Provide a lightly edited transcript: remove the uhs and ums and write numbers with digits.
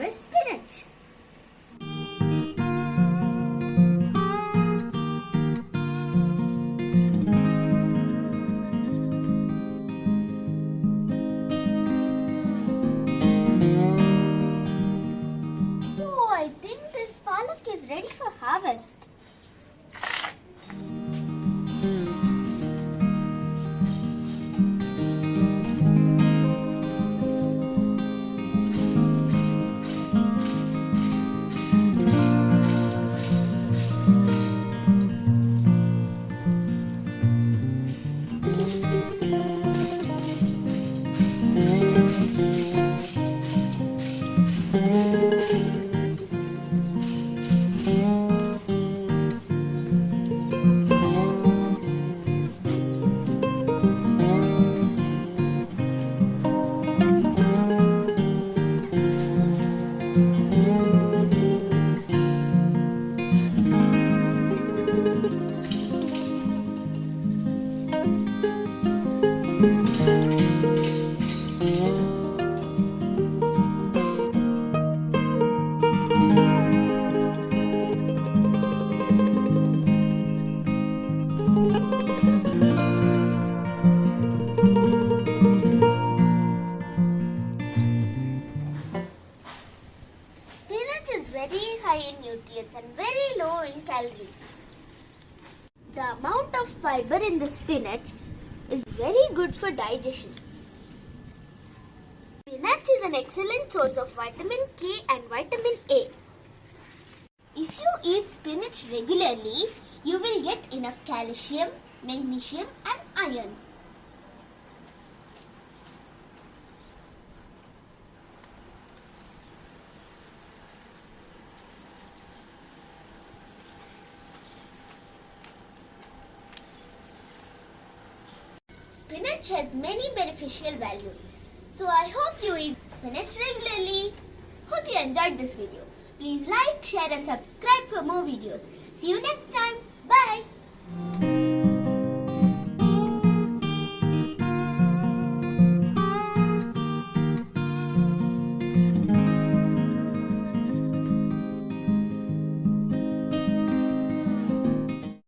harvest spinach. Oh, I think this palak is ready for harvest. Spinach is very high in nutrients and very low in calories. The amount of fiber in the spinach is very good for digestion. Spinach is an excellent source of vitamin K and vitamin A. If you eat spinach regularly, you will get enough calcium, magnesium and iron. Spinach has many beneficial values. So I hope you eat spinach regularly. Hope you enjoyed this video. Please like, share and subscribe for more videos. See you next time. Bye.